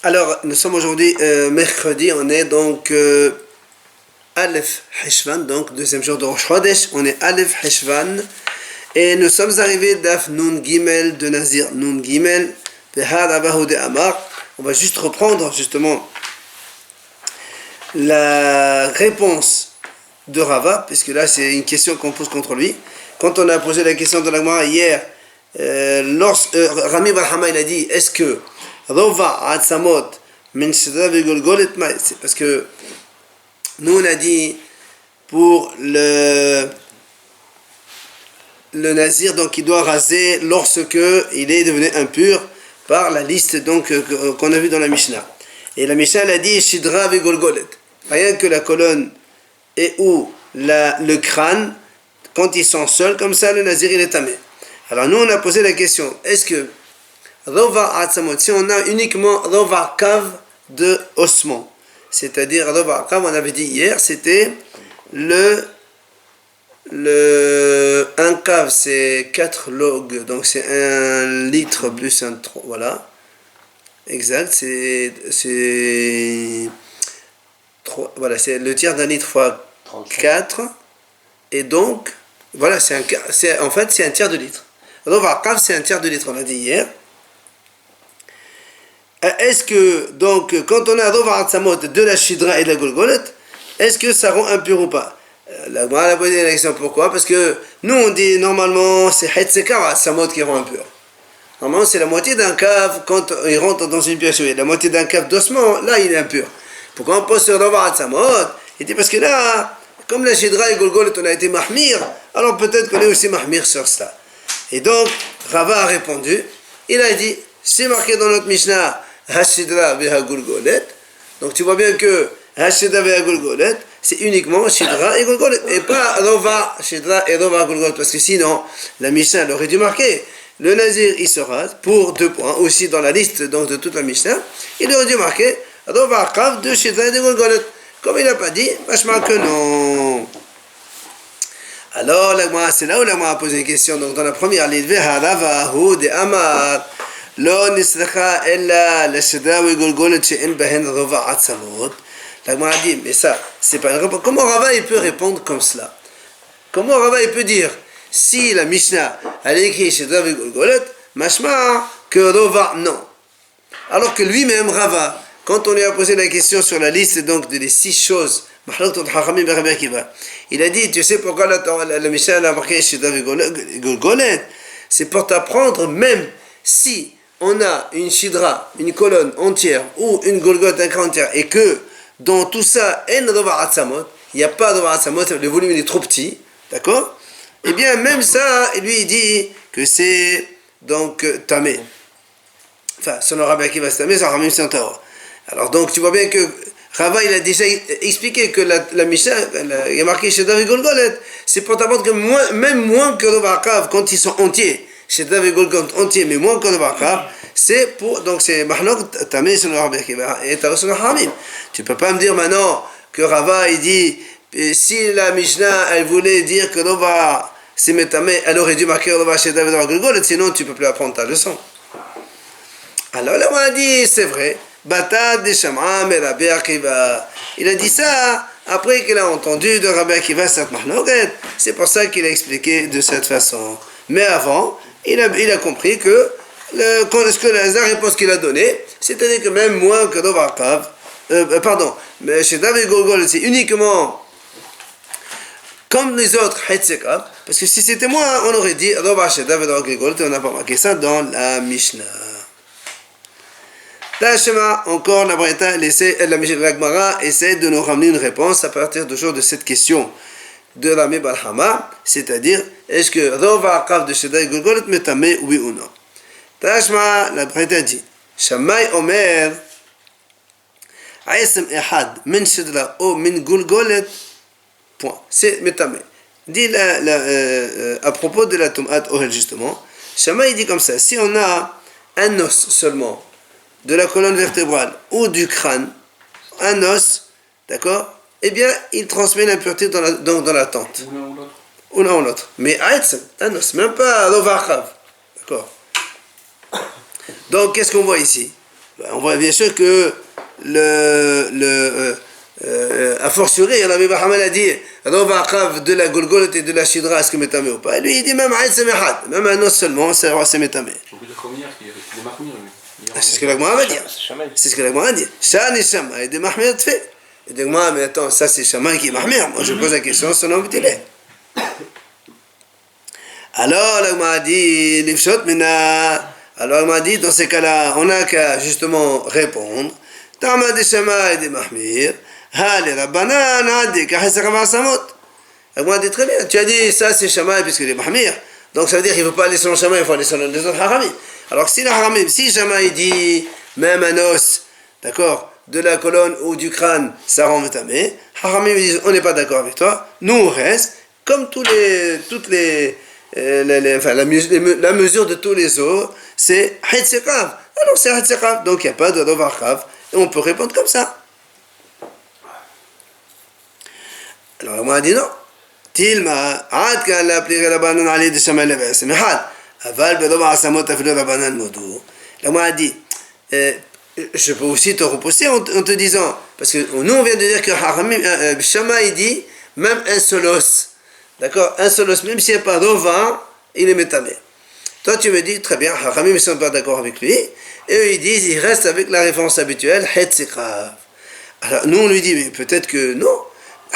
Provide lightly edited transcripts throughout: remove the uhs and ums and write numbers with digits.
Alors, nous sommes aujourd'hui mercredi, on est donc Aleph Heshvan, donc deuxième jour de Rosh Chodesh, on est Aleph Heshvan, et nous sommes arrivés d'Af Nun Gimel de Nazir Nun Gimel, Behad Abahu de Amar. On va juste reprendre justement la réponse de Rava, puisque là c'est une question qu'on pose contre lui. Quand on a posé la question de la Gemara hier, Rami Barhama il a dit est-ce que Rova Atzamot Min Shidra Vigolgolet, c'est parce que nous on a dit pour le nazir, donc il doit raser lorsque il est devenu impur par la liste donc qu'on a vu dans la Mishnah. Et la Mishnah elle a dit Shidra Vigolgolet, rien que la colonne et ou le crâne, quand ils sont seuls comme ça le nazir il est tamé. Alors nous on a posé la question, est-ce que Rova Atzamot, si on a uniquement Rova Kav de ossement, c'est-à-dire Rova Kav, on avait dit hier, c'était un cave c'est 4 log, donc c'est 1 litre plus un 3, voilà, exact, c'est le tiers d'un litre fois 4, et donc, voilà, en fait c'est un tiers de litre. Rova Kav c'est un tiers de litre, on a dit hier. Est-ce que, donc, quand on a Rova Atzamot de la Shidra et de la Golgolet, est-ce que ça rend impur ou pas? La Gemara a posé la question, pourquoi? Parce que nous on dit normalement c'est Hetzeka Atzamot qui rend impur. Normalement c'est la moitié d'un cave quand il rentre dans une pièce, la moitié d'un cave d'ossement, là il est impur. Pourquoi on pose sur Rova Atzamot? Il dit parce que là, comme la Shidra et Golgolet on a été mahmir, alors peut-être qu'on est aussi mahmir sur cela. Et donc Rava a répondu, il a dit, c'est marqué dans notre Mishnah, Hashidra veha Golgolet. Donc tu vois bien que Hashidra veha Golgolet, c'est uniquement Shidra et Golgolet, et pas Rova Shidra et Rova Golgolet, parce que sinon la Mishnah aurait dû marquer le Nazir il se rase pour 2 points, aussi dans la liste donc, de toute la Mishnah, il aurait dû marquer Rova Kav de Shidra et de Golgolet. Comme il n'a pas dit, vachement que non. Alors c'est là où la Gemara a posé une question, donc dans la première ligne, Veha Ravahu de Amar. La Gemara dit, mais ça, c'est pas une réponse. Comment Rava il peut répondre comme cela? Comment Rava il peut dire, si la Mishnah a écrit chez David Golgolet, mashma que Rova non. Alors que lui-même, Rava, quand on lui a posé la question sur la liste donc des 6 choses, il a dit, tu sais pourquoi la Mishnah a marqué chez David Golgolet? C'est pour t'apprendre, même si on a une Shidra, une colonne entière, ou une Golgoth, un crâne entier, et que dans tout ça, il n'y a pas de Rova Atzamot, le volume est trop petit, d'accord? Eh bien, même ça, lui, il dit que c'est donc tamé. Enfin, selon Rabbi Akiva, c'est tamé, ça ramène c'est un tao. Alors, donc, tu vois bien que Rava, il a déjà expliqué que la Mishnah, il y a marqué chez David Golgolet, c'est pour t'apprendre que même moins que Rova Kav, quand ils sont entiers, chez David Golgolet entier, mais moins que Rova Kav, c'est pour, donc c'est Mahlok Tamé sur le Rabbi Akiva et Tao sur le Haramim. Tu peux pas me dire maintenant que Rava, il dit, si la Mishnah, elle voulait dire que Rova, c'est Metamé, elle aurait dû marquer Rova chez David Golgolet, sinon tu peux plus apprendre ta leçon. Alors là, on a dit, c'est vrai, Batad de Sham'am et Rabbi Akiva. Il a dit ça après qu'il a entendu de Rabbi Akiva cette Mahloket. C'est pour ça qu'il a expliqué de cette façon. Mais avant, il a compris que la réponse qu'il a donnée, c'est-à-dire que même moins que Rova Kav, mais chez David Golgolet, c'est uniquement comme les autres Hetzekav, parce que si c'était moi, on aurait dit Rova chez David Golgolet, on n'a pas marqué ça dans la Mishnah. Tachema, encore la Breta, la Gemara essaie de nous ramener une réponse à partir de cette question de Rami Barhama, c'est-à-dire, est-ce que Rova Kav de chez David Golgolet metamé, oui ou non? Tashma, la Breta dit, Shammai Omer, Aïsem Ehad, Min Shidra ou Min Golgolet, point. C'est metamé. Dit à propos de la Tum'at Ohel, justement, Shammai dit comme ça, si on a un os seulement, de la colonne vertébrale ou du crâne, un os, d'accord, eh bien, il transmet l'impureté dans la tente. Ou l'un ou l'autre. Mais Aïsem, un os, même pas Rova Kav, d'accord. Donc, qu'est-ce qu'on voit ici? On voit bien sûr que a fortiori, Rabbi Bahamal a dit Rova Akav de la Golgoloth et de la Shidra, est-ce que Métamé ou pas? Et lui, il dit même Aïd Semehad, même un os seulement, c'est Métamé. On peut dire comme hier qu'il est Mahmir, lui. C'est ce que la Gemara va dire. C'est ce que la Gemara dit. Shah et Shama, et des Mahmir te fait. Et de Gemara, mais attends, ça c'est Shama qui est Mahmir. Moi je pose la question, son nom est. Alors la Gemara dit Livshot Mina. Alors la Gemara dit dans ces cas-là, on n'a qu'à justement répondre. Tama de Shama et des Mahmir. Hali Rabbanan, Adi, Kahesera Vasamot. La Gemara dit très bien. Tu as dit ça c'est Shama puisque les Mahmir. Donc ça veut dire qu'il ne faut pas aller selon Shama, il faut aller selon les autres Haramim. Alors si le Haramim, si Shama il dit même un os, d'accord, de la colonne ou du crâne, ça rend métamé, Haramim disent on n'est pas d'accord avec toi, nous on reste, comme la mesure de tous les os, c'est Hatzekav. Alors c'est Hatzekav, donc il n'y a pas de Rovarkav, et on peut répondre comme ça. Alors la Gemara dit non. Tilma, Ad kan la plier la banane à l'aide de Shama Leves, mais Had, Aval Bedoba Asamot a fait la banane Modou. La Gemara dit, je peux aussi te repousser en te disant, parce que nous on vient de dire que Shama il dit, même un seul os, d'accord, un seul os, même s'il n'y a pas d'ova, il est métamé. Toi tu me dis, très bien, Haramim ne sont pas d'accord avec lui, et eux ils disent, ils restent avec la référence habituelle, Hetzikrav. Alors nous on lui dit, mais peut-être que non.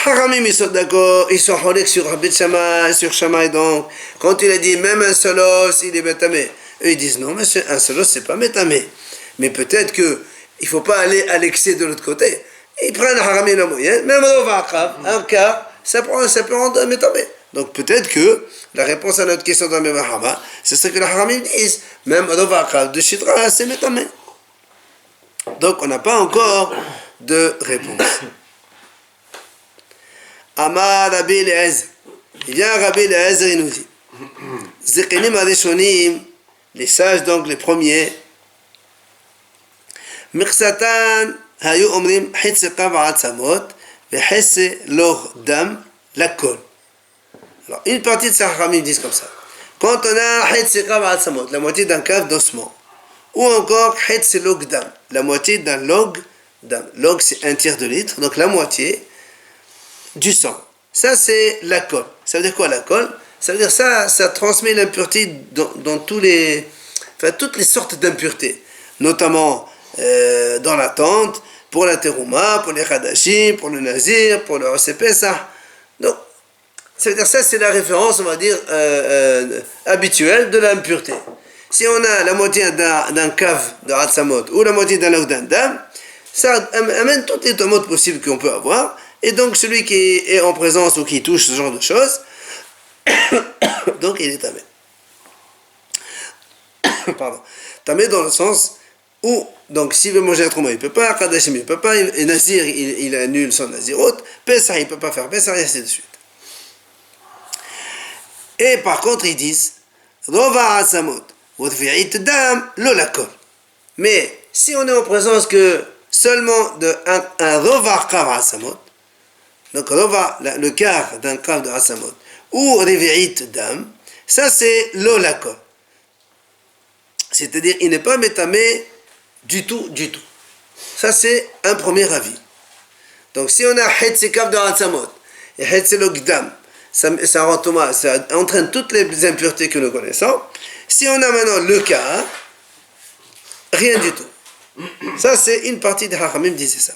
Haramim ils sont d'accord, ils sont holek sur Rabbi Shama, sur Shama, donc quand il a dit même un seul os, il est métamé. Eux ils disent non, mais un seul os c'est pas métamé. Mais peut-être que il faut pas aller à l'excès de l'autre côté. Ils prennent Haramim la moyenne, même un quart, ça peut rendre métamé. Donc peut-être que la réponse à notre question dans le Mahama, c'est ce que les Haramim disent, même de Shidra c'est métamé. Donc on n'a pas encore de réponse. Amar Rabbi Eliezer. Il vient Rabbi Eliezer, il nous dit Zekenim Arishonim, les sages donc les premiers, Mirsatan Hayu Omrim Hitse Kav Atzamot, Vehesse Lor Dam Lakol. Alors, une partie de ces Haramim disent comme ça. Quand on a Hitse Kav Atzamot, la moitié d'un cave d'ossement, ou encore Hitse Log Dam, la moitié d'un log dam. Log c'est un tiers de litre, donc la moitié du sang. Ça, c'est la colle. Ça veut dire quoi, la colle? Ça veut dire ça transmet l'impureté dans toutes les sortes d'impuretés, notamment dans la tente, pour la terouma, pour les Khadashim, pour le nazir, pour le OCP, ça. Donc, ça veut dire ça, c'est la référence, on va dire, habituelle de l'impureté. Si on a la moitié d'un cave de Hatsamot ou la moitié d'un log d'un dam, ça amène toutes les tomates possibles qu'on peut avoir. Et donc celui qui est en présence ou qui touche ce genre de choses, donc il est tamé. Pardon. Tamé dans le sens où, donc s'il veut manger un trauma, il ne peut pas, Kadashim il ne peut pas, et Nazir il annule son Nazirot, Pessah il ne peut pas faire Pessah, et ainsi de suite. Et par contre ils disent, Rova Asamot, Vodvi'it Dam, Lolakol. Mais si on est en présence que seulement d'un Rova Kav Asamot, donc le quart d'un quart de Hasamot, ou Revi'it Dam, ça c'est l'olakol. C'est-à-dire, il n'est pas métamé du tout. Ça c'est un premier avis. Donc si on a Hetzekav de Hasamot et Hetzelog Dam, ça rend Thomas, ça entraîne toutes les impuretés que nous connaissons. Si on a maintenant le quart, rien du tout. Ça c'est une partie des Hachamim disait ça.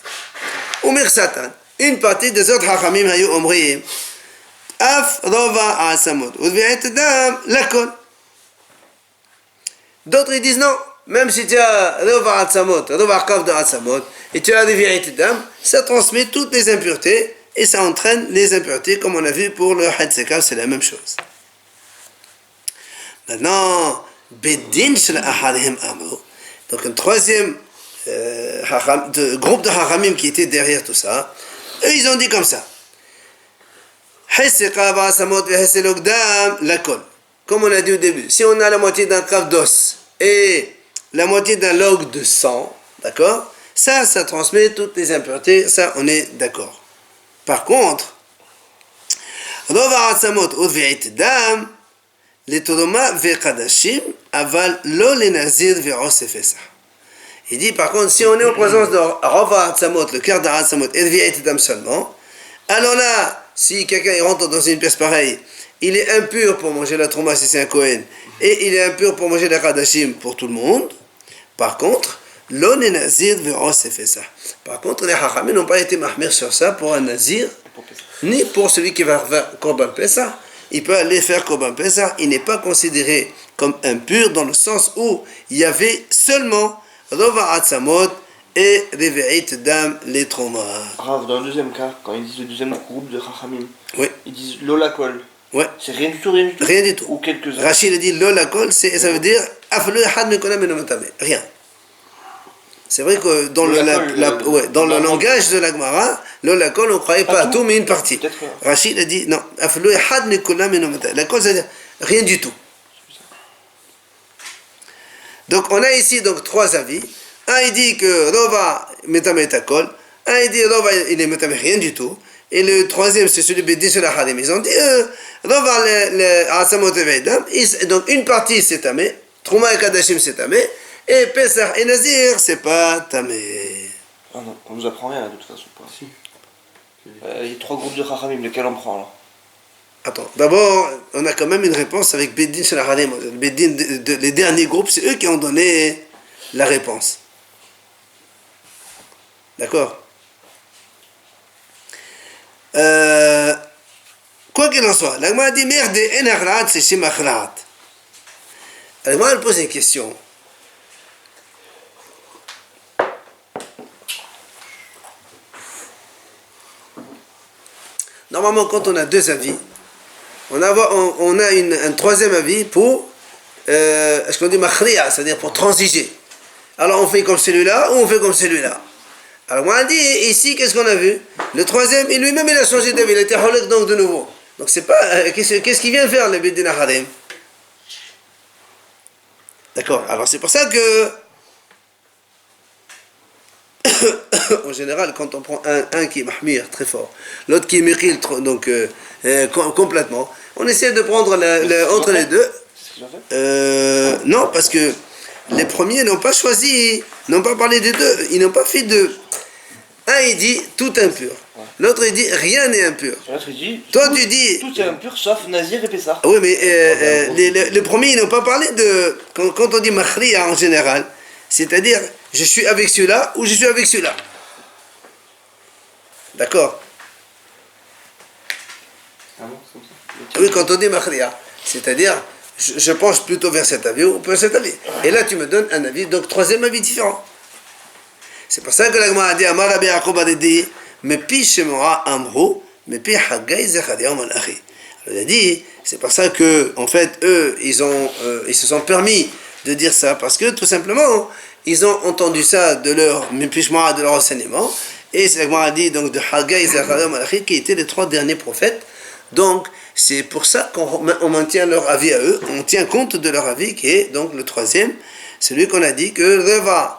Umir Satan. Une partie des autres Hachamim hayu omrim Af Rova Asamot Udvi'et Dam Lakol. D'autres ils disent non, même si tu as Rova Asamot, Rova Kav de Asamot, et tu as Udvi'et Dam, ça transmet toutes les impuretés et ça entraîne les impuretés, comme on a vu pour le Hatzekav, c'est la même chose. Maintenant, Bedin Shel Ahadihim Amru, donc un troisième groupe de Hachamim qui était derrière tout ça. Eux, ils ont dit comme ça. Comme on a dit au début, si on a la moitié d'un cave d'os et la moitié d'un log de sang, d'accord, ça transmet toutes les impuretés, ça on est d'accord. Par contre, לתרומה וקדשים, אבל לא לנזיר ועוסף פסח. Il dit par contre, si on est en présence de Rova Atzamot, le cœur d'Atzamot, et de Vietnam seulement, alors là, si quelqu'un rentre dans une pièce pareille, il est impur pour manger la Trouma si c'est un Kohen, et il est impur pour manger la Kadashim pour tout le monde. Par contre, l'on est nazir ve'osef ça. Par contre, les Hachamim n'ont pas été mahmir sur ça pour un nazir, ni pour celui qui va faire Korban Pesach. Il peut aller faire Korban Pesach, il n'est pas considéré comme impur dans le sens où il y avait seulement Rova Atzamot et Reve'it Dam les Trouma. Rav, dans le deuxième cas, quand ils disent le deuxième groupe de Chachamim, Oui. ils disent l'olakol. Ouais. C'est rien du tout, rien du tout. Rien du tout. Ou quelques-uns. Rachid a dit l'olakol, ça veut dire rien. C'est vrai que dans le langage de la Gemara, l'olakol, on ne croyait pas à tout, mais une partie. Rachid a dit non. L'olakol, ça veut dire rien du tout. Donc on a ici donc trois avis. Un il dit que Rova metamé akol, un il dit Rova il est metamé rien du tout, et le troisième c'est celui de sur la Hadim. Ils ont dit Rova le Asamot Veidam, donc une partie c'est tamé, Trouma et Kadashim c'est tamé, et Pesach et Nazir c'est pas tamé. Ah non, on nous apprend rien là, de toute façon. Pas. Si. Il y a trois groupes de Chachamim, lesquels on prend là? Attends, d'abord, on a quand même une réponse avec Beddin sur la Hadim. Beddin, les derniers groupes, c'est eux qui ont donné la réponse. D'accord. Quoi qu'il en soit, la Gemara dit merde, en achra'at, c'est chez machra'at. La Gemara elle pose une question. Normalement, quand on a deux avis, on a un troisième avis pour, ce qu'on dit machri'a, c'est-à-dire pour transiger. Alors on fait comme celui-là ou on fait comme celui-là. Alors moi, on dit ici, qu'est-ce qu'on a vu? Le troisième, et lui-même, il a changé d'avis, il a été halak donc de nouveau. Donc c'est pas, qu'est-ce qu'il vient faire, le Beddin Harim? D'accord, alors c'est pour ça que, en général, quand on prend un qui est mahmir, très fort, l'autre qui est miqil, donc complètement, on essaie de prendre entre les deux. Non, parce que les premiers n'ont pas choisi, n'ont pas parlé des deux, ils n'ont pas fait de... Un il dit tout impur, l'autre il dit rien n'est impur. L'autre il dit toi tu dis... Tout est impur sauf Nazir et Pessah. Oui, mais les premiers ils n'ont pas parlé de... Quand on dit machriya en général, c'est-à-dire je suis avec celui-là ou je suis avec celui-là. D'accord? Ah bon, c'est comme ça? Oui, quand on dit machriya, c'est-à-dire je penche plutôt vers cet avis ou vers cet avis. Et là tu me donnes un avis, donc troisième avis différent. C'est pour ça que la Gemara a dit Amar Rabbi Yaakov Aridei, Mepi Shemora Amro, Mepi Haggai Zechariah Malachi. Il a dit, c'est pour ça que, en fait, eux, ils se sont permis de dire ça, parce que tout simplement, ils ont entendu ça de leur Mepi Shemora, de leur enseignement, et la Gemara a dit donc de Haggai Zechariah Malachi, qui étaient les trois derniers prophètes. Donc, c'est pour ça qu'on maintient leur avis à eux, on tient compte de leur avis, qui est donc le troisième, celui qu'on a dit que Reva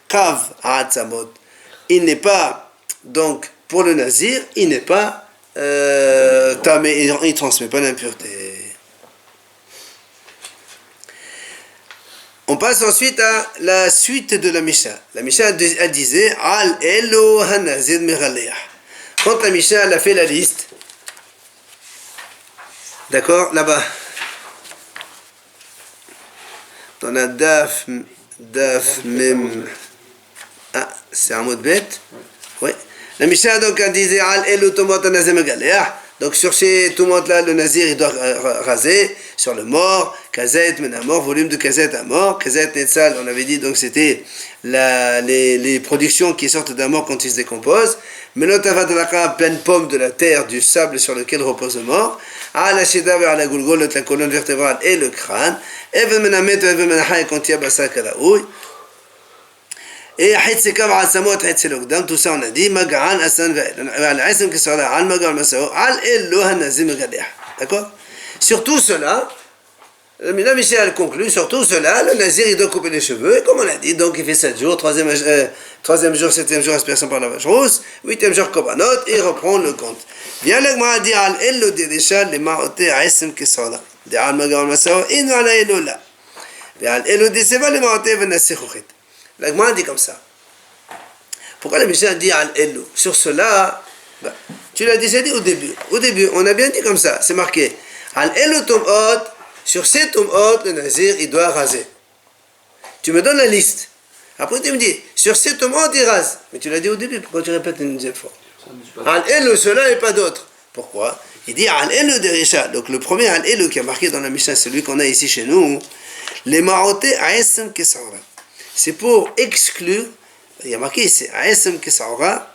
Kav Ha'atzamot, il n'est pas, donc, pour le nazir, il n'est pas tamé, il ne transmet pas l'impureté. On passe ensuite à la suite de la Mishnah. La Mishnah elle disait Al Elo Hanazir Meraleah. Quand la Mishnah elle a fait la liste, d'accord, là-bas, on a Daf Mem. Ah, c'est un mot de bête. Oui. La Mishnah donc elle disait Al Elo Tomot Hanazir Meraleah. Donc sur ces tomates-là, le nazir il doit raser sur le mort, kazet menamor, volume de kazet à mort, kazet netzal, on avait dit donc c'était les productions qui sortent d'un mort quand il se décompose, menot avadalaka, pleine pomme de la terre, du sable sur lequel repose le mort, à la sheda vers la goulgol, la colonne vertébrale et le crâne, even menamet, even menachai, quand il y a basak à la houille, et Hitsekam Asamot Hitselokdam, tout ça on a dit, Magaan Asan Ve'el, Al-Isam Kisara, Al-Magal Masao, Al-Elo Hanazim Gadeh. D'accord? Sur tout cela, la Mishnah conclut, sur tout cela, le nazir il doit couper les cheveux, et comme on a dit, donc il fait 7 jours, troisième jour, 7e jour, aspersion par la vache rousse, 8e jour, Kobanot, et il reprend le compte. Viens l'Agma dire Al-Elo Dirisha, les Maote Aisam Kisara. דעל מגעון מסעו, אינו על האלו לה. ועל אלו דסבה למעוטה ונסחוכת. La Gemara dit comme ça. Pourquoi la Mishnah dit al elu? Sur cela, bah, tu l'as déjà dit au début. Au début, on a bien dit comme ça. C'est marqué al elu tomot. Sur ces tomot, le nazir, il doit raser. Tu me donnes la liste. Après, tu me dis sur ces tomot, il rase. Mais tu l'as dit au début. Pourquoi tu répètes une deuxième fois? Al elu, cela et pas d'autre. Pourquoi? Il dit al elu de Risha. Donc le premier al elu qui est marqué dans la Mishnah, celui qu'on a ici chez nous, les marotés à esem kesara. C'est pour exclure, il y a marqué ici, Aesem Kesaora,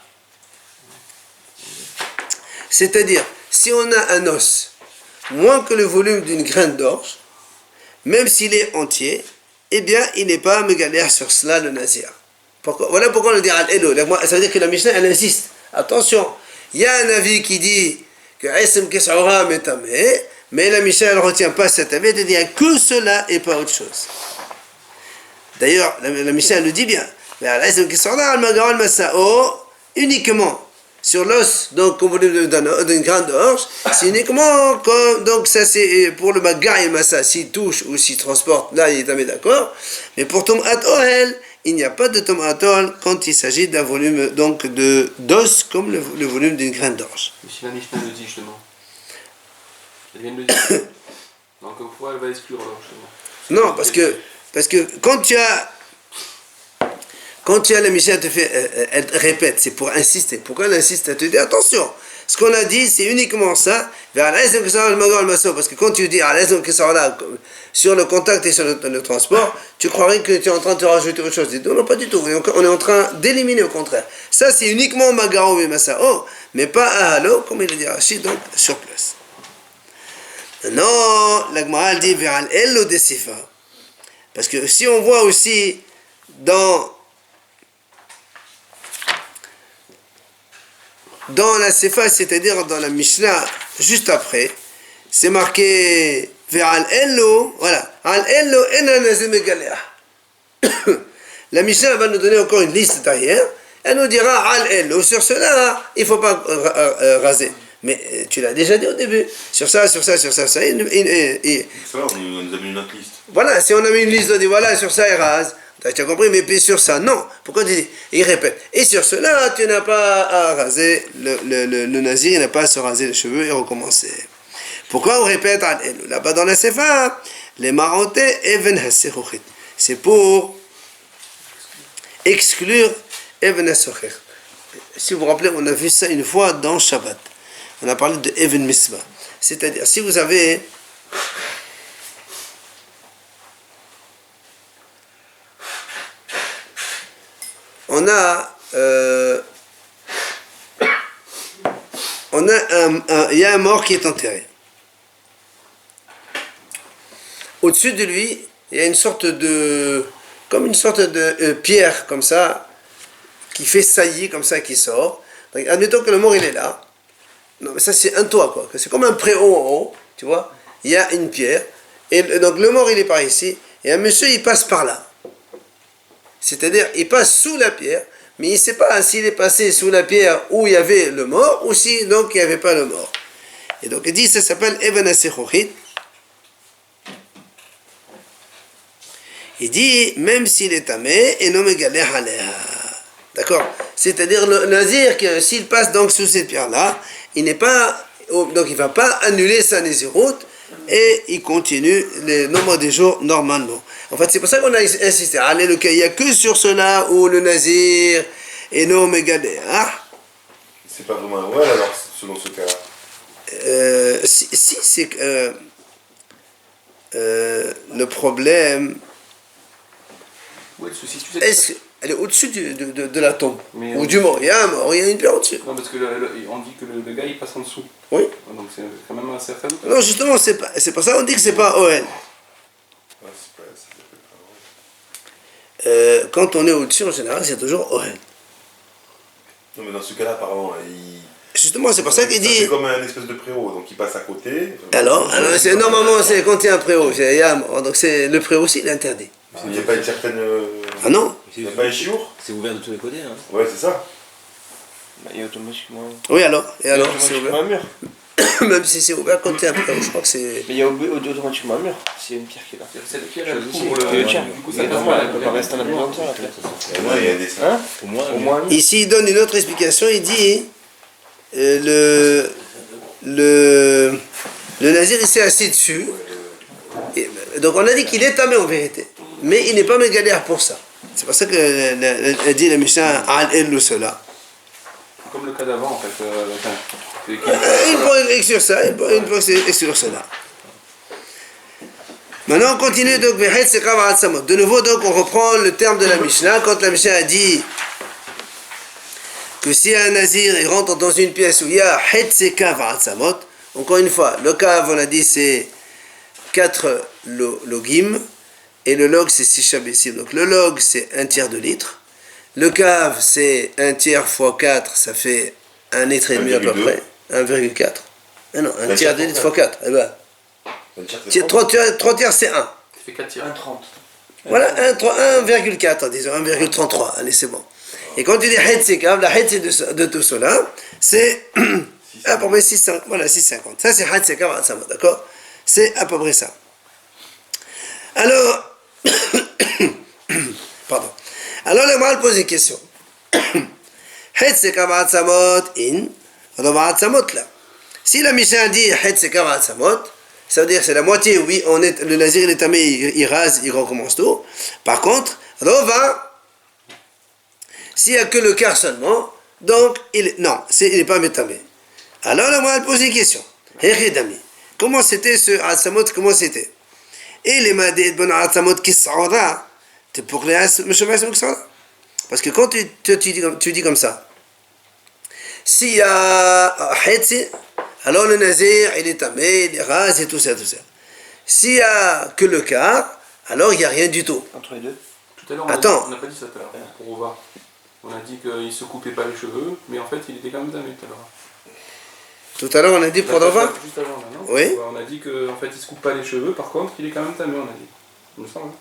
c'est-à-dire, si on a un os moins que le volume d'une graine d'orge, même s'il est entier, eh bien, il n'est pas mégalère sur cela le nazir. Voilà pourquoi on le dit al-elo. Ça veut dire que la Mishnah, elle insiste. Attention, il y a un avis qui dit que Aesem Kesaora metamé, mais la Mishnah, elle ne retient pas cet avis, elle dit que cela et pas autre chose. D'ailleurs, la Mishnah le dit bien. Uniquement sur l'os, donc au volume d'une graine d'orge, c'est uniquement comme, donc ça c'est pour le maga et massa, s'il touche ou s'il transporte, là il est jamais d'accord. Mais pour Tomat Ohel, il n'y a pas de Tomat Ohel quand il s'agit d'un volume donc d'os comme le volume d'une graine d'orge. Mais si la Mishnah le dit justement, elle vient de le dire. Donc pourquoi elle va exclure alors justement? Non, parce que quand tu as la Mishnah, elle répète, c'est pour insister. Pourquoi elle insiste? Elle te dit attention, ce qu'on a dit c'est uniquement ça. Parce que quand tu dis sur le contact et sur le transport, tu croirais que tu es en train de te rajouter autre chose. Non, pas du tout. On est en train d'éliminer au contraire. Ça c'est uniquement Magaro et Masao, mais pas Ahalo, comme il le dit Rachid, donc sur place. Non, la Gemara dit vers Elo de Sifa. Parce que si on voit aussi dans la Sefa, c'est-à-dire dans la Mishnah, juste après, c'est marqué vers Al-Ello, voilà, Al-Ello enanazim egalea. La Mishnah va nous donner encore une liste derrière, elle nous dira Al-Ello, sur cela, il ne faut pas raser. Mais tu l'as déjà dit au début, sur ça. Ça, on nous a mis une autre liste. Voilà, si on a mis une liste, on dit voilà, sur ça, il rase. Tu as compris, mais puis sur ça, non. Pourquoi tu dis? Il répète. Et sur cela, tu n'as pas à raser, le nazir, il n'a pas à se raser les cheveux et recommencer. Pourquoi on répète? Là-bas dans la Sefa, les marotés even hasechochit. C'est pour exclure even hasechochit. Si vous vous rappelez, on a vu ça une fois dans Shabbat. On a parlé de even misbah. C'est-à-dire, si vous avez il y a un mort qui est enterré. Au-dessus de lui, il y a une sorte de pierre comme ça, qui fait saillie comme ça, qui sort. Donc, admettons que le mort il est là. Non, mais ça c'est un toit quoi. C'est comme un préau en haut, tu vois. Il y a une pierre. Et donc le mort il est par ici. Et un monsieur il passe par là. C'est-à-dire, il passe sous la pierre, mais il ne sait pas s'il est passé sous la pierre où il y avait le mort, ou si donc il n'y avait pas le mort. Et donc il dit, ça s'appelle Even Hasechochit. Il dit, même s'il est tamé, et non mégalé haléha. D'accord? C'est-à-dire, le nazir, s'il passe donc sous cette pierre-là, il n'est pas, donc il ne va pas annuler sa nésiroute, et il continue le nombre de jours normalement. En fait, c'est pour ça qu'on a insisté. Allez, il n'y a que sur cela où le nazir est non mégadé. Hein? C'est pas vraiment un ouais alors, selon ce cas-là. Si c'est le problème. Où elle se situe Est-ce qu'elle est au-dessus de la tombe mais ou du mort? Il y a un mort, il y a une pierre au-dessus. Non, parce que on dit que le gars il passe en dessous. Oui. Donc c'est quand même un certain. Non, justement, c'est pour ça qu'on dit que c'est pas OL. Ouais, c'est pas Quand on est au-dessus, en général, c'est toujours OL. Non, mais dans ce cas-là, apparemment, Justement, c'est pour ça qu'il dit. C'est comme un espèce de préau, donc il passe à côté. Alors normalement, c'est quand il y a un préau, il y a un mort. Donc le préau aussi, il est interdit. Il n'y a pas une certaine. Ah non? Il n'y a pas un chiour? C'est ouvert de tous les côtés. Hein. Ouais, c'est ça. Bah, il y a automatiquement. Oui, alors? Et alors, c'est automatiquement ouvert? un mur. même si c'est ouvert côté après, je crois que c'est... Mais il y a automatiquement un mur, s'il y a une pierre qui est là. Cette pierre, elle Si, couvre il le. tient. Du coup, C'est ça normal, elle passe peut pas rester en apesanteur après. Et moi, il y a des Hein Au moins, Au moins un mur. Ici, il donne une autre explication, il dit le nazir il s'est assis dessus. Et, donc on a dit qu'il est tamé en vérité, mais il n'est pas mégalère pour ça. C'est pour ça que dit la Mishnah al el cela. Comme le cas d'avant, en fait. Il peut exclure ça, il peut exclure cela. Maintenant on continue donc de nouveau donc on reprend le terme de la Mishnah quand la Mishnah a dit que si un nazir il rentre dans une pièce où il y a Hetzekav Atzamot, encore une fois, le kav on a dit c'est 4 logim et le log c'est 6 shabessim. Donc le log c'est 1/3 de litre, le kav c'est 1/3 fois 4, ça fait 1,5 litre à peu près, 1,4. Ah non, 1/3 de litre fois 4, eh ben, 3 tiers c'est 1. Ça fait 4 tirs. 1,30. Voilà, 1,4, disons, 1,33, allez c'est bon. Et quand tu dis Hetzekav, la Hetz de tout cela, c'est à peu près 6,50. Voilà, 6,50. Ça c'est Hetzekav Atzamot, d'accord? C'est à peu près ça. Alors, pardon. Alors, le mal pose une question. Hetzekav Atzamot in, Rova Atzamot là. Si la Mishnah dit Hetzekav Atzamot, ça veut dire que c'est la moitié, oui, le nazir il est tamé, il rase, il recommence tout. Par contre, Rova, s'il n'y a que le quart seulement, donc il n'est pas métamé. Alors là, moi, elle pose une question. Comment c'était ce Atzamot, comment c'était? Et les madés de bon Atzamot qui s'aura, tu pour les Atzamot qui s'aura. Parce que quand tu dis comme ça, s'il y a Hetzi, alors le nazir, il est tamé, il est rase et tout ça, tout ça. S'il n'y a que le quart, alors il n'y a rien du tout. Entre les deux. Tout à l'heure, on n'a pas dit ça tout à l'heure, pour Rova. On a dit qu'il ne se coupait pas les cheveux, mais en fait, il était quand même tamé tout à l'heure. Tout à l'heure, on a dit pour Rova. Juste avant, là, non? Oui. On a dit qu'en fait, il ne se coupe pas les cheveux, par contre, il est quand même tamé, on a dit. Il me semble.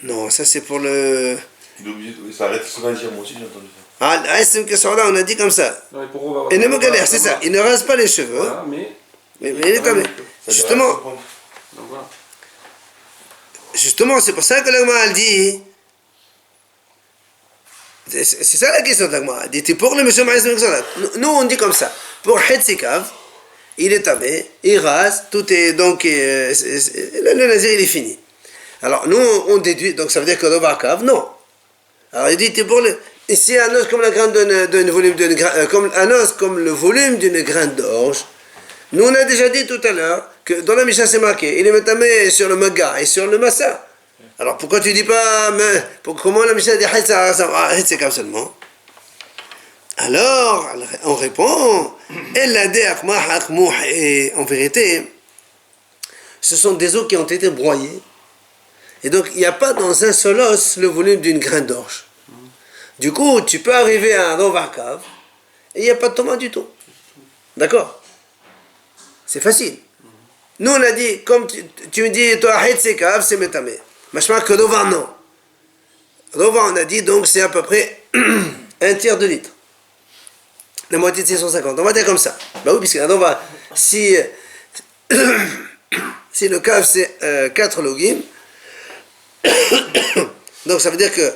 Non, ça c'est pour le... Il est obligé de... Ça arrête son agir, moi aussi j'ai entendu ça. Ah, c'est une question là, on a dit comme ça. Non, mais pour Rova. Et ne me galère, c'est ça. Il ne rase pas les cheveux. Voilà, mais Mais il est tamé. Justement, donc voilà. Justement, c'est pour ça que l'Agma elle dit. C'est ça la question de l'Agma. Elle dit t'es pour le monsieur Maïs. Nous on dit comme ça. Pour Hetzekav, il est tamé, il rase, tout est donc. Le nazir il est fini. Alors nous on déduit, donc ça veut dire que le Vakav, non. Alors il dit t'es pour le. Ici un os comme la graine d'un volume d'une comme un os comme le volume d'une graine d'orge. Nous on a déjà dit tout à l'heure que dans la Mishnah c'est marqué, il est métamé sur le Maga et sur le Massa. Alors pourquoi tu dis pas, comment la Mishnah dit Hetzekav seulement? Alors on répond, et en vérité, ce sont des os qui ont été broyés. Et donc il n'y a pas dans un seul os le volume d'une graine d'orge. Du coup, tu peux arriver à un Rovakav et il n'y a pas de tomate du tout. D'accord? C'est facile. Nous, on a dit, comme tu me dis, toi, Hetzekav, c'est métamé. Machma que Rova, non. Rova, on a dit, donc, c'est à peu près 1/3 de litre. La moitié de 650. On va dire comme ça. Bah oui, puisque Rova, si le cave, c'est 4 logim, donc ça veut dire que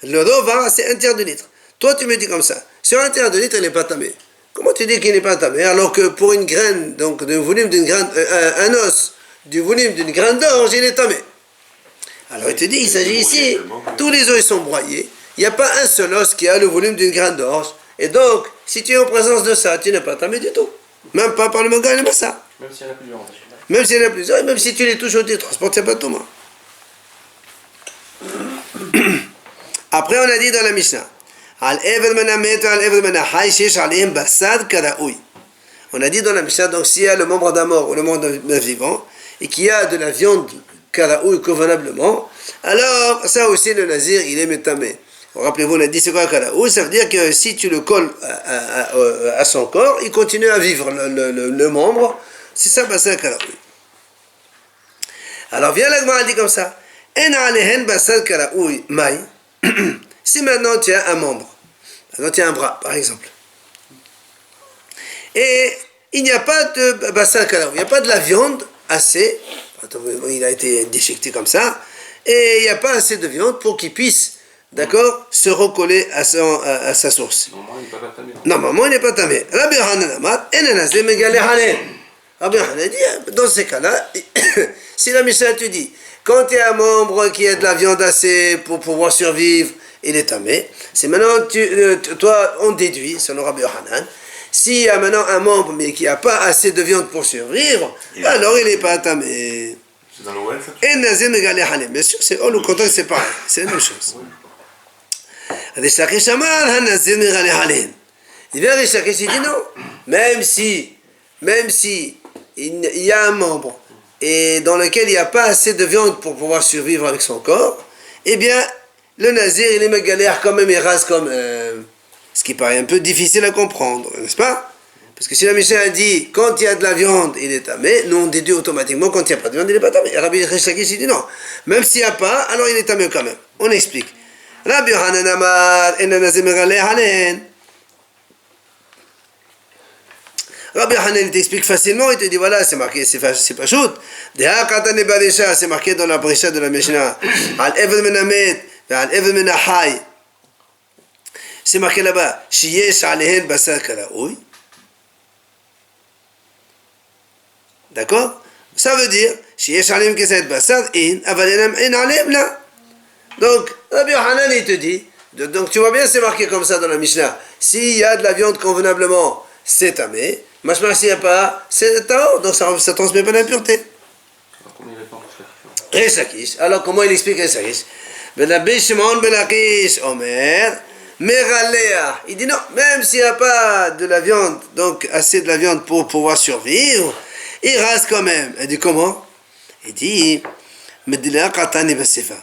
le Rova, c'est 1/3 de litre. Toi, tu me dis comme ça. Sur 1/3 de litre, il n'est pas tamé. Comment tu dis qu'il n'est pas tamé alors que pour une graine, donc du volume d'une graine, un os du volume d'une graine d'orge, il est tamé? Alors il te dit, il s'agit ici, tous les os ils sont broyés, il n'y a pas un seul os qui a le volume d'une graine d'orge, et donc si tu es en présence de ça, tu n'es pas tamé du tout. Même pas par le Maga et le Massa. Même s'il y en a plusieurs en fait. Même s'il y en a plusieurs, et même si tu les touches au transportes, il n'y a pas de Thomas. Après on a dit dans la Mishnah, on a dit dans la Mishnah, donc s'il y a le membre d'un mort ou le membre d'un vivant, et qu'il y a de la viande karaoui convenablement, alors ça aussi le nazir il est métamé. Rappelez-vous, on a dit c'est quoi karaoui? Ça veut dire que si tu le colles à son corps, il continue à vivre le membre, c'est ça, c'est un karaoui. Alors viens l'Agma a dit comme ça, si maintenant tu as un membre, maintenant tu as un bras par exemple, et il n'y a pas de basar kalaou, il n'y a pas de la viande assez, il a été déchiqueté comme ça, et il n'y a pas assez de viande pour qu'il puisse, d'accord, se recoller à sa source. Normalement, il n'est pas tamé. Normalement, il n'est pas tamé. Rabbi Hanan Amar, Enanazé Megale Hanen. Rabbi Hanan dit, dans ces cas-là, si la Mishnah te dit, quand il y a un membre qui a de la viande assez pour pouvoir survivre, il est tamé. C'est maintenant, toi, on déduit, selon Rabbi Hanan, s'il y a maintenant un membre mais qui n'a pas assez de viande pour survivre, alors il n'est pas tamé. C'est dans l'OL, ça? Enanazé Megale Hanen. Bien sûr, le contexte c'est pareil, c'est la même chose. Rishakish Amar Hanazir Megale Hanen. Il vient Rishakish, il dit non, même si il y a un membre et dans lequel il n'y a pas assez de viande pour pouvoir survivre avec son corps, eh bien, le nazir, il est mégaléaire quand même, il rase comme... ce qui paraît un peu difficile à comprendre, n'est-ce pas? Parce que si la Mishnah a dit, quand il y a de la viande, il est tamé, nous on déduit automatiquement, quand il n'y a pas de viande, il n'est pas tamé. Et Rabbi Rishakish, il dit non, même s'il n'y a pas, alors il est tamé quand même. On explique. Rabbi Hanan Amar, Enanazir Megale Hanen. Rabbi Hanan t'explique facilement, il te dit voilà, c'est marqué, c'est pas shoot. C'est marqué dans la brisha de la Mishnah. Al Even Menamet, Al Even Menahai. C'est marqué là-bas. Shiyesh Alehen Basar Kalaoui. D'accord? Ça veut dire, Shiyesh Alehen Kesed Basar In, Avalenam In Alem là. Donc, Rabbi Hanan il te dit, donc tu vois bien, c'est marqué comme ça dans la Mishnah. S'il y a de la viande convenablement, c'est tamé. Machma, s'il n'y a pas, c'est tao, donc ça ne transmet pas l'impureté. Alors, comment il répond Rishakish. Alors, comment il explique Rishakish? Ben Rabbi Shimon ben Lakish, Omer, Meralea. Il dit non, même s'il n'y a pas de la viande, donc assez de la viande pour pouvoir survivre, il rase quand même. Il dit comment? Il dit, Medilea Katani Basefa.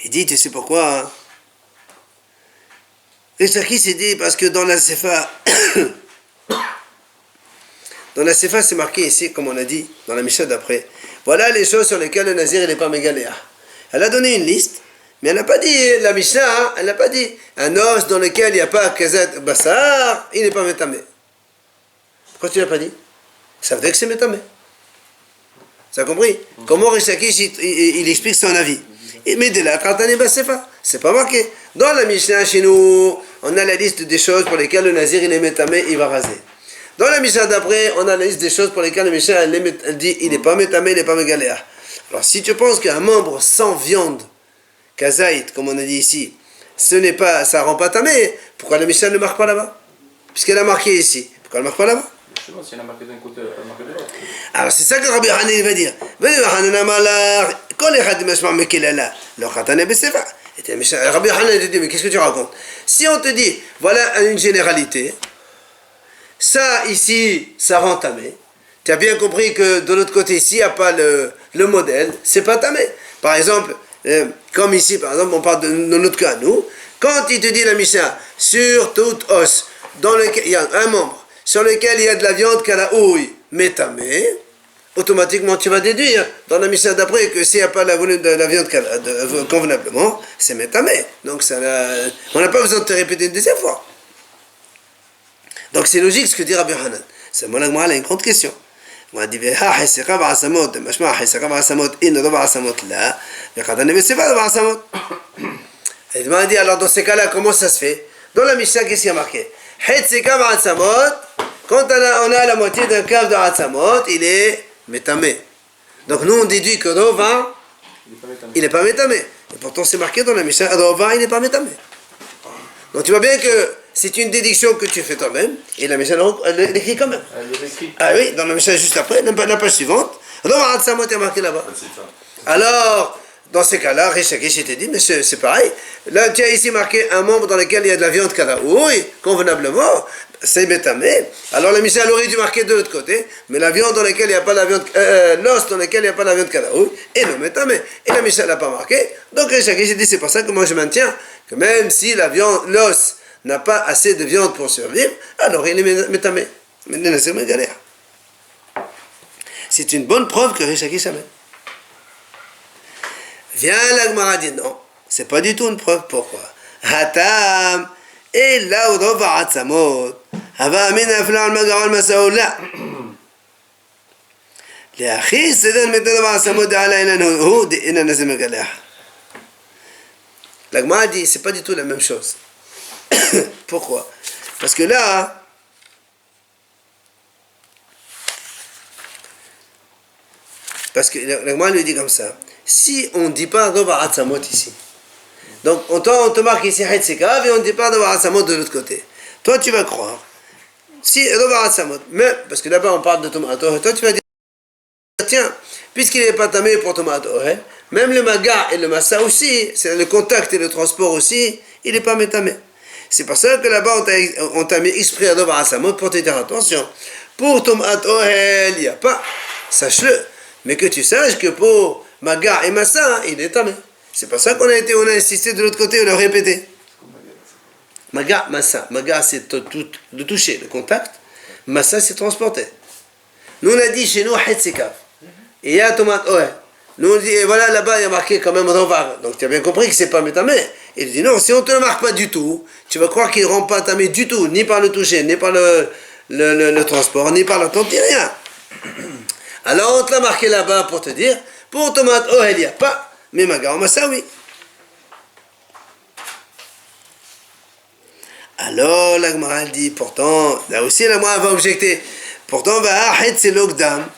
Il dit, tu sais pourquoi? Hein? Rishakish s'est dit parce que dans la Sefa, c'est marqué ici, comme on a dit dans la Mishnah d'après. Voilà les choses sur lesquelles le Nazir n'est pas mégaléa. Elle a donné une liste, mais elle n'a pas dit, la Mishnah, hein, elle n'a pas dit un os dans lequel il n'y a pas Kazat Bassar, il n'est pas métamé. Pourquoi tu ne l'as pas dit? Ça veut dire que c'est métamé. Tu as compris? Comment Rishakish il explique son avis? Mais de là, quand on est Basefa, c'est pas marqué. Dans la Mishnah chez nous, on a la liste des choses pour lesquelles le Nazir il est métamé, il va raser. Dans la Mishnah d'après, on a la liste des choses pour lesquelles le Mishnah elle dit il n'est pas métamé, il n'est pas mégaléa. Alors si tu penses qu'un membre sans viande, kazaït, comme on a dit ici, ça rend pas tamé, pourquoi la Mishnah ne marque pas là-bas? Puisqu'elle a marqué ici, pourquoi elle ne marque pas là-bas? Justement, si elle a marqué d'un côté, elle a marqué de l'autre. Alors c'est ça que Rabbi Hanan va dire. Rabbi Hanan te dit, mais qu'est-ce que tu racontes? Si on te dit, voilà une généralité, ça ici, ça rend tamé. Tu as bien compris que de l'autre côté ici, il n'y a pas le modèle, c'est pas tamé. Par exemple, comme ici, par exemple, on parle de notre cas, nous, quand il te dit la Mishnah, sur tout os, dans lequel il y a un membre, sur lequel il y a de la viande kalaoui, mais tamé, automatiquement tu vas déduire dans la Mishnah d'après que s'il n'y a pas la volume de la viande convenablement, c'est métamé. Donc on n'a pas besoin de te répéter une deuxième fois. Donc c'est logique ce que dit Rabbi Hanan. C'est mon agma, elle a une grande question. On dit il m'a dit alors dans ces cas-là comment ça se fait? Dans la Mishnah qu'est-ce qu'il y a marqué? Quand on a la moitié d'un cave de Hatzamot, il est métamé. Donc nous on déduit que Rova, il n'est pas métamé. Et pourtant c'est marqué dans la Mishnah, Rova, il n'est pas métamé. Donc tu vois bien que c'est une déduction que tu fais toi-même, et la Mishnah elle l'écrit quand même. Elle l'écrit. Ah oui, dans la Mishnah juste après, la page suivante, Rova Hatzamot est marqué là-bas. Alors, dans ces cas-là, Rishakish t'ai dit, mais c'est pareil. Là, tu as ici marqué un membre dans lequel il y a de la viande kalaoui, convenablement, c'est métamé. Alors la Mishnah aurait dû marquer de l'autre côté, mais la viande dans laquelle il n'y a pas la viande, l'os dans lequel il n'y a pas la viande kalaoui, est non métamé. Et la Mishnah l'a pas marqué. Donc Rishakish dit, c'est pour ça que moi je maintiens que même si l'os n'a pas assez de viande pour survivre, alors il est métamé. Mais c'est une galère. C'est une bonne preuve que Rishakish amène. Viens la Gemara dit non, c'est pas du tout une preuve. Pourquoi? Hatam אלא הוא רוב העצמות, הווה אמינא אפילו על מגע או על מסעו לא. להכי סדר מתנדב העצמות דעלה אינן הוא דאינן הזה מגלח. La Gemara dit, c'est pas du tout la même chose. Pourquoi? Parce que là, la Gemara lui dit comme ça, si on ne dit pas Rova Atzamot ici, donc on te marque ici Hetzekav et on ne dit pas Rova Atzamot de l'autre côté. Toi tu vas croire, si Rova Atzamot, mais parce que là-bas on parle de Tomato, toi tu vas dire, tiens, puisqu'il n'est pas tamé pour Tomato, même le maga et le massa aussi, c'est le contact et le transport aussi, il n'est pas métamé. C'est pour ça que là-bas on t'a mis exprès à Rova Atzamot pour te dire attention, pour Tomato, il n'y a pas, sache-le. Mais que tu saches que pour Maga et Massa, il est tamé. C'est pas ça qu'on a insisté de l'autre côté, on l'a répété. Maga, Massa. Maga, c'est de toucher, le contact. Massa, c'est transporter. Nous, on a dit chez nous, Hetzekav. Et il y a tomate Ohe. Nous, on dit, et voilà, là-bas, il y a marqué quand même Rovar. Donc, tu as bien compris que c'est pas métamé. Il dit, non, si on ne te le marque pas du tout, tu vas croire qu'il ne rend pas tamé du tout, ni par le toucher, ni par le transport, ni par l'attente, ni rien. Alors on te l'a marqué là-bas pour te dire, pour tomate, oh il n'y a pas, mais maga, massa oui. Alors la Gemara dit, pourtant, là aussi la Gemara va objecter, pourtant, c'est l'ogdam.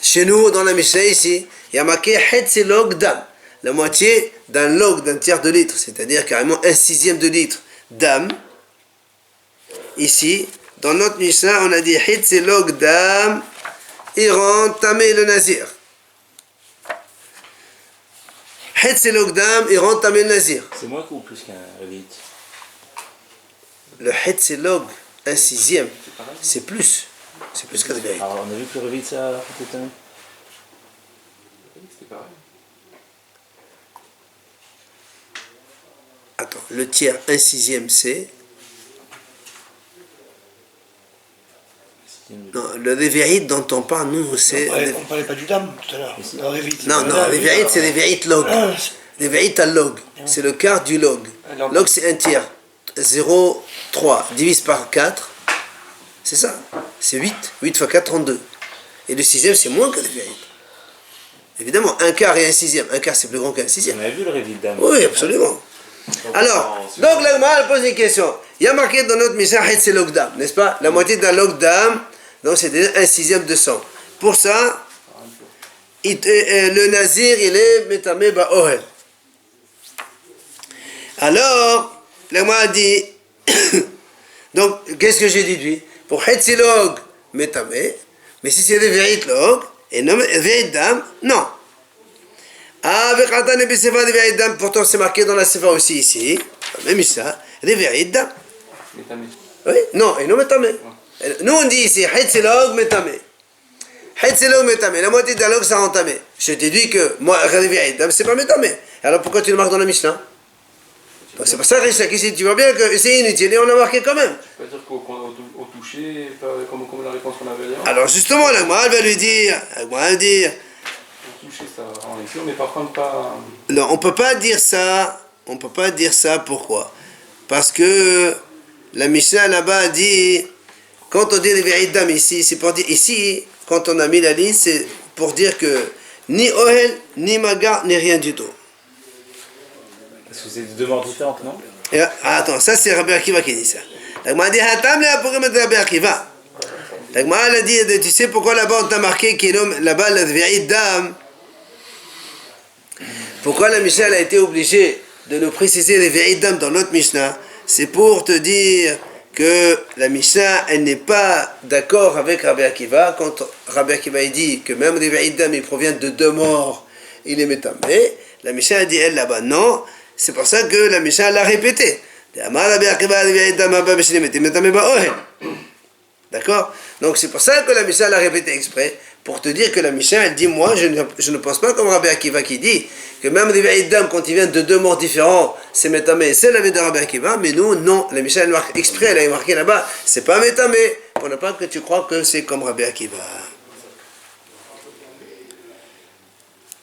Chez nous, dans la Mishnah ici, il y a marqué c'est l'ogdam, la moitié d'un log, d'un tiers de litre, c'est-à-dire carrément 1/6 de litre d'âme. Ici, dans notre Mishnah, on a dit c'est l'ogdam. Il rend tamé le nazir. Hetzel Ogdam, il rend tamé le nazir. C'est moins ou plus qu'un revite? Le Hetzelog, 1/6, c'est plus. C'est plus qu'un revite. Alors on a vu que le revite ça c'était tamé. C'était pareil. Attends, le tiers, 1/6, c'est. Non, le révéite dont on parle, nous, c'est. On parlait pas du dam tout à l'heure. Non, non, révéite, c'est révéite log. Révéite à log. C'est le quart du log. Log, c'est un tiers. 0,3 divise par 4. C'est ça. C'est 8. 8 fois 4, 32. Et le 6e, c'est moins que le révéite. Évidemment, un quart et 1/6. Un quart, c'est plus grand qu'un 6e. On a vu le révite d'âme. Oui, absolument. Alors, donc la Gemara pose une question. Il y a marqué dans notre Mishnah c'est l'ogdam, n'est-ce pas? La moitié d'un logdam, donc c'est 1/6 de sang. Pour ça, le nazir, il est métamé ba'ohel. Alors, la Gemara dit, donc qu'est-ce que j'ai déduit? Pour hetzelog, métamé, mais si c'est le vérité log, et non vérité dam, non. Pourtant c'est marqué dans la Sefa aussi ici, même ça, réveillé dam. Métamé. Oui, non, et non métamé. Nous on dit ici, hetzelog métamé. Hetzelog métamé, la moitié d'un log ça rend tamé. Je t'ai dit que moi, réveillé dam, c'est pas métamé. Alors pourquoi tu le marques dans la Mishnah? C'est pour ça, Richard, ici tu vois bien que c'est inutile et on l'a marqué quand même. Je peux dire qu'au toucher, comme la réponse qu'on avait là. Alors justement, la Gemara va lui dire, Au toucher, ça rend impur, mais par contre pas. non, on peut pas dire ça. On peut pas dire ça. Pourquoi? Parce que la Mishnah là-bas dit, quand on dit les vérités d'âme ici, c'est pour dire ici, quand on a mis la ligne, c'est pour dire que ni Ohel, ni Maga, ni rien du tout. Parce que c'est deux morts différentes, non? Et, attends, ça c'est Rabbi Akiva qui dit ça. La Gemara dit, Hatam le pourquoi mettre Rabbi Akiva? La Gemara a dit, tu sais pourquoi là-bas on t'a marqué qu'il est là-bas la vérité d'âme? Pourquoi la Mishnah a été obligée de nous préciser les vérités d'âme dans notre Mishnah? C'est pour te dire que la Mishnah, elle n'est pas d'accord avec Rabbi Akiva. Quand Rabbi Akiva il dit que même les vérités d'âme, ils proviennent de deux morts, il est métamé. La Mishnah a dit, elle là-bas, non. C'est pour ça que la Mishnah l'a répété. D'accord? Donc c'est pour ça que la Mishnah l'a répété exprès, pour te dire que la Mishnah, elle dit, moi, je ne pense pas comme Rabbi Akiva qui dit que même les vérités d'âme, quand ils viennent de deux morts différents, c'est métamé, c'est la vie de Rabbi Akiva, mais nous, non. La Mishnah, elle marque exprès, elle a marqué là-bas, c'est pas métamé, pour ne pas que tu crois que c'est comme Rabbi Akiva.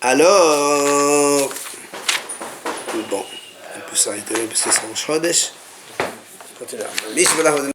Alors, bon, on peut s'arrêter là parce que c'est en Chodesh. continue. Bismillah.